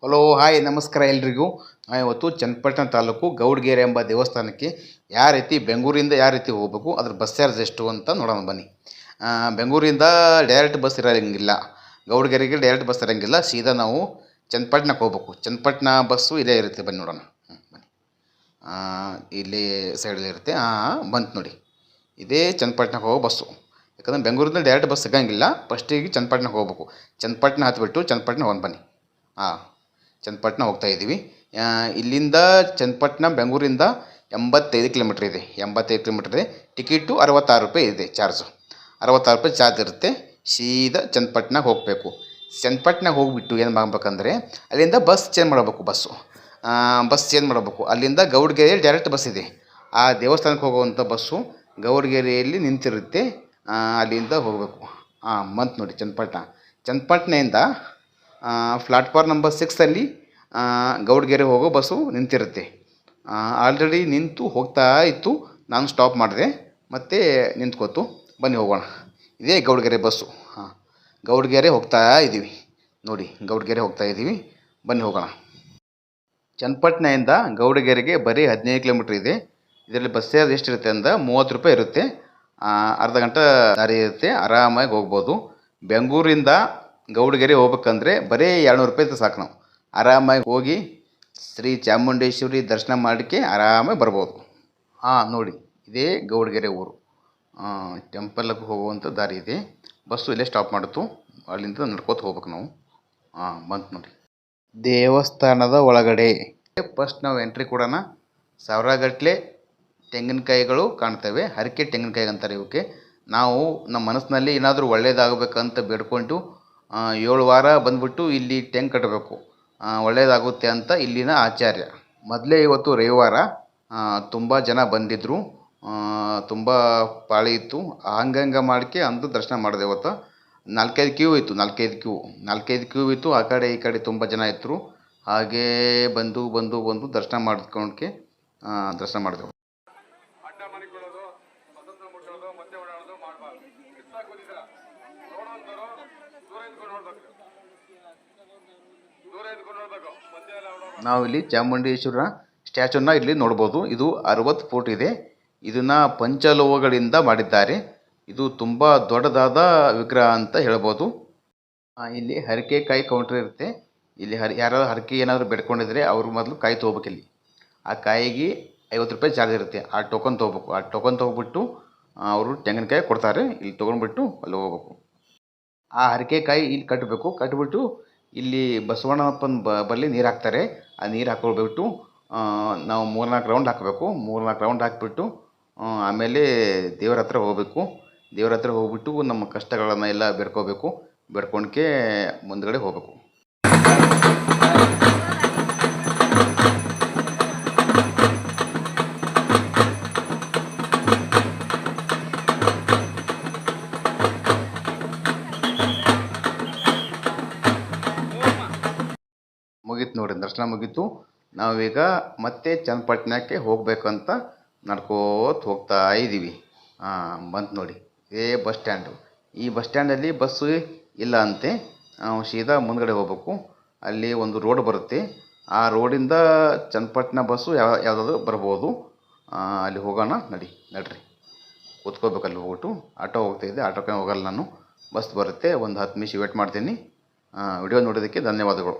Hello hi ನಮಸ್ಕಾರ ಎಲ್ರಿಗೂ. ಇವತ್ತು ಚನ್ನಪಟ್ಟಣ ತಾಲೂಕು ಗೌಡಗೆರೆ ಎಂಬ ದೇವಸ್ಥಾನಕ್ಕೆ ಯಾವ ರೀತಿ ಬೆಂಗಳೂರಿಂದ ಯಾವ ರೀತಿ ಹೋಗಬೇಕು, ಅದ್ರ ಬಸ್ ಚಾರ್ಜ್ ಎಷ್ಟು ಅಂತ ನೋಡೋಣ ಬನ್ನಿ. ಬೆಂಗಳೂರಿಂದ ಡೈರೆಕ್ಟ್ ಬಸ್ ಇರೋಂಗಿಲ್ಲ, ಗೌಡಗೆರೆಗೆ ಡೈರೆಕ್ಟ್ ಬಸ್ ಇರೋಂಗಿಲ್ಲ. ಸೀದಾ ನಾವು ಚನ್ನಪಟ್ಟಣಕ್ಕೆ ಹೋಗ್ಬೇಕು. ಚನ್ನಪಟ್ಟಣ ಬಸ್ಸು ಇಲ್ಲೇ ಇರುತ್ತೆ, ಬನ್ನಿ ನೋಡೋಣ. ಬನ್ನಿ, ಇಲ್ಲಿ ಸೈಡಲ್ಲಿ ಇರುತ್ತೆ. ಬಂತು ನೋಡಿ, ಇದೇ ಚನ್ನಪಟ್ಟಣಕ್ಕೆ ಹೋಗೋ ಬಸ್ಸು. ಯಾಕಂದರೆ ಬೆಂಗಳೂರಿಂದ ಡೈರೆಕ್ಟ್ ಬಸ್ ಸಿಗೋಂಗಿಲ್ಲ. ಫಸ್ಟಿಗೆ ಚನ್ನಪಟ್ಟಣಕ್ಕೆ ಹೋಗ್ಬೇಕು. ಚನ್ನಪಟ್ಟಣ ಹತ್ಬಿಟ್ಟು ಚನ್ನಪಟ್ಟಣ ಹೋಗಿ ಬನ್ನಿ. ಚನ್ನಪಟ್ಟಣ ಹೋಗ್ತಾ ಇದ್ದೀವಿ. ಇಲ್ಲಿಂದ ಚನ್ನಪಟ್ಟಣ ಬೆಂಗಳೂರಿಂದ 85 ಕಿಲೋಮೀಟ್ರ್ ಇದೆ. 85 ಕಿಲೋಮೀಟ್ರ್ ಇದೆ. ಟಿಕೆಟು 66 ರೂಪಾಯಿ ಇದೆ ಚಾರ್ಜು. 66 ರೂಪಾಯಿ ಚಾರ್ಜ್ ಇರುತ್ತೆ. ಸೀದಾ ಚನ್ನಪಟ್ಟಣಕ್ಕೆ ಹೋಗಬೇಕು. ಚನ್ನಪಟ್ಟಣಕ್ಕೆ ಹೋಗಿಬಿಟ್ಟು ಏನು ಮಾಡಬೇಕಂದ್ರೆ ಅಲ್ಲಿಂದ ಬಸ್ ಚೇಂಜ್ ಮಾಡಬೇಕು. ಬಸ್ ಚೇಂಜ್ ಮಾಡಬೇಕು. ಅಲ್ಲಿಂದ ಗೌಡಗೆರೆ ಡೈರೆಕ್ಟ್ ಬಸ್ ಇದೆ. ಆ ದೇವಸ್ಥಾನಕ್ಕೆ ಹೋಗುವಂಥ ಬಸ್ಸು ಗೌಡಗೆರೆಯಲ್ಲಿ ನಿಂತಿರುತ್ತೆ. ಅಲ್ಲಿಂದ ಹೋಗಬೇಕು. ಬಂತು ನೋಡಿ ಚನ್ನಪಟ್ಟಣದಿಂದ ಪ್ಲಾಟ್ಫಾರ್ಮ್ ನಂಬರ್ 6 ಗೌಡಗೆರೆ ಹೋಗೋ ಬಸ್ಸು ನಿಂತಿರುತ್ತೆ. ಆಲ್ರೆಡಿ ನಿಂತು ಹೋಗ್ತಾ ಇತ್ತು. ನಾನು ಸ್ಟಾಪ್ ಮಾಡಿದೆ, ಮತ್ತೆ ನಿಂತ್ಕೋತು. ಬನ್ನಿ ಹೋಗೋಣ. ಇದೇ ಗೌಡಗೆರೆ ಬಸ್ಸು. ಗೌಡಗೆರೆ ಹೋಗ್ತಾ ಇದ್ದೀವಿ ನೋಡಿ, ಗೌಡಗೆರೆ ಹೋಗ್ತಾ ಇದ್ದೀವಿ. ಬನ್ನಿ ಹೋಗೋಣ. ಚನ್ನಪಟ್ಟಣದಿಂದ ಗೌಡಗೆರೆಗೆ ಬರೀ 15 ಕಿಲೋಮೀಟ್ರ್ ಇದೆ. ಇದರಲ್ಲಿ ಬಸ್ ಚಾರ್ಜ್ ಎಷ್ಟಿರುತ್ತೆ ಅಂದ್ರೆ 30 ರೂಪಾಯಿ ಇರುತ್ತೆ. ಅರ್ಧ ಗಂಟೆ ದಾರಿ ಇರುತ್ತೆ, ಆರಾಮಾಗಿ ಹೋಗ್ಬೋದು. ಬೆಂಗಳೂರಿಂದ ಗೌಡಗೆರೆ ಹೋಗ್ಬೇಕಂದ್ರೆ ಬರೀ 200 ರೂಪಾಯಿ ಇತ್ತು ಸಾಕು. ನಾವು ಆರಾಮಾಗಿ ಹೋಗಿ ಶ್ರೀ ಚಾಮುಂಡೇಶ್ವರಿ ದರ್ಶನ ಮಾಡೋಕ್ಕೆ ಆರಾಮಾಗಿ ಬರ್ಬೋದು. ನೋಡಿ, ಇದೇ ಗೌಡಗೆರೆ ಊರು. ಟೆಂಪಲ್ಗೆ ಹೋಗುವಂಥ ದಾರಿ ಇದೆ. ಬಸ್ಸು ಇಲ್ಲೇ ಸ್ಟಾಪ್ ಮಾಡಿತು. ಅಲ್ಲಿಂದ ನಡ್ಕೋತ ಹೋಗ್ಬೇಕು ನಾವು. ಬಂತು ನೋಡಿ ದೇವಸ್ಥಾನದ ಒಳಗಡೆ. ಫಸ್ಟ್ ನಾವು ಎಂಟ್ರಿ ಕೊಡೋಣ. ಸಾವಿರಗಟ್ಟಲೆ ತೆಂಗಿನಕಾಯಿಗಳು ಕಾಣ್ತವೆ. ಹರಕೆ ತೆಂಗಿನಕಾಯಿ ಅಂತಾರೆ ಇವಕ್ಕೆ. ನಾವು ನಮ್ಮ ಮನಸ್ಸಿನಲ್ಲಿ ಏನಾದರೂ ಒಳ್ಳೇದಾಗಬೇಕಂತ ಬೇಡ್ಕೊಂಡು 7 ವಾರ ಬಂದುಬಿಟ್ಟು ಇಲ್ಲಿ ಟೆಂಗ್ ಕಟ್ಟಬೇಕು, ಒಳ್ಳೆಯದಾಗುತ್ತೆ ಅಂತ ಇಲ್ಲಿನ ಆಚಾರ್ಯ. ಮೊದಲೇ ಇವತ್ತು ರವಿವಾರ, ತುಂಬ ಜನ ಬಂದಿದ್ದರು. ತುಂಬ ಪಾಳಿ ಇತ್ತು. ಹಂಗಂಗೆ ಮಾಡಿಕೆ ಅಂದು ದರ್ಶನ ಮಾಡಿದೆ. ಇವತ್ತು 4-5 ಕ್ಯೂ ಇತ್ತು. 4-5 ಕ್ಯೂ ಇತ್ತು. ಆ ಕಡೆ ಈ ಕಡೆ ತುಂಬ ಜನ ಇದ್ದರು. ಹಾಗೇ ಬಂದು ದರ್ಶನ ಮಾಡ್ಕೊಂಡ್ಕೆ ದರ್ಶನ ಮಾಡಿದೆವು. ನಾವಿಲ್ಲಿ ಚಾಮುಂಡೇಶ್ವರ ಸ್ಟ್ಯಾಚುನ ಇಲ್ಲಿ ನೋಡ್ಬೋದು. ಇದು 60 ಫೂಟ್ ಇದೆ. ಇದನ್ನು ಪಂಚಲೋಹಗಳಿಂದ ಮಾಡಿದ್ದಾರೆ. ಇದು ತುಂಬ ದೊಡ್ಡದಾದ ವಿಗ್ರಹ ಅಂತ ಹೇಳ್ಬೋದು. ಇಲ್ಲಿ ಹರಕೆಕಾಯಿ ಕೌಂಟರ್ ಇರುತ್ತೆ. ಇಲ್ಲಿ ಯಾರಾದ್ರು ಹರಕೆ ಏನಾದರೂ ಬೇಡ್ಕೊಂಡಿದ್ರೆ ಅವರು ಮೊದಲು ಕಾಯಿ ತೊಗೋಬೇಕು. ಇಲ್ಲಿ ಆ ಕಾಯಿಗೆ 50 ರೂಪಾಯಿ ಚಾರ್ಜ್ ಇರುತ್ತೆ. ಆ ಟೋಕನ್ ತೊಗೋಬೇಕು. ಆ ಟೋಕನ್ ತೊಗೊಬಿಟ್ಟು ಅವರು ತೆಂಗಿನಕಾಯಿ ಕೊಡ್ತಾರೆ. ಇಲ್ಲಿ ತೊಗೊಂಡ್ಬಿಟ್ಟು ಅಲ್ಲಿ ಹೋಗ್ಬೇಕು. ಆ ಹರಕೆಕಾಯಿ ಇಲ್ಲಿ ಕಟ್ಟಿಬಿಟ್ಟು ಇಲ್ಲಿ ಬಸವಣ್ಣಪ್ಪನ ಬಳಿ ನೀರು ಹಾಕ್ತಾರೆ. ಆ ನೀರು ಹಾಕ್ಕೊಳ್ಬಿಟ್ಟು ನಾವು 3-4 ರೌಂಡ್ ಹಾಕಬೇಕು. 3-4 ರೌಂಡ್ ಹಾಕಿಬಿಟ್ಟು ಆಮೇಲೆ ದೇವರ ಹತ್ರ ಹೋಗಬೇಕು. ದೇವರ ಹತ್ರ ಹೋಗ್ಬಿಟ್ಟು ನಮ್ಮ ಕಷ್ಟಗಳನ್ನು ಎಲ್ಲ ಬೇಡ್ಕೋಬೇಕು. ಬೇಡ್ಕೊಂಡ್ಕೆ ಮುಂದ್ಗಡೆ ಹೋಗಬೇಕು. ಮುಗೀತು ನೋಡಿ, ದರ್ಶನ ಮುಗೀತು. ನಾವೀಗ ಮತ್ತೆ ಚನ್ನಪಟ್ಟಣಕ್ಕೆ ಹೋಗಬೇಕಂತ ನಡ್ಕೋತ ಹೋಗ್ತಾ ಇದ್ದೀವಿ. ಬಂತು ನೋಡಿ, ಇದೇ ಬಸ್ ಸ್ಟ್ಯಾಂಡು. ಈ ಬಸ್ ಸ್ಟ್ಯಾಂಡಲ್ಲಿ ಬಸ್ಸು ಇಲ್ಲ ಅಂತೆ. ನಾವು ಸೀದಾ ಮುಂದ್ಗಡೆ ಹೋಗ್ಬೇಕು. ಅಲ್ಲಿ ಒಂದು ರೋಡ್ ಬರುತ್ತೆ. ಆ ರೋಡಿಂದ ಚನ್ನಪಟ್ಟಣ ಬಸ್ಸು ಯಾವುದಾದ್ರು ಬರ್ಬೋದು. ಅಲ್ಲಿ ಹೋಗೋಣ. ನಡ್ರಿ ಕೂತ್ಕೋಬೇಕು. ಅಲ್ಲಿ ಹೋಗ್ಬಿಟ್ಟು ಆಟೋ ಹೋಗ್ತಾಯಿದ್ದೆ. ಆಟೋಕ್ಕೆ ಹೋಗಲ್ಲ ನಾನು. ಬಸ್ ಬರುತ್ತೆ. ಒಂದು 10 ನಿಮಿಷ ವೇಟ್ ಮಾಡ್ತೀನಿ. ವಿಡಿಯೋ ನೋಡೋದಕ್ಕೆ ಧನ್ಯವಾದಗಳು.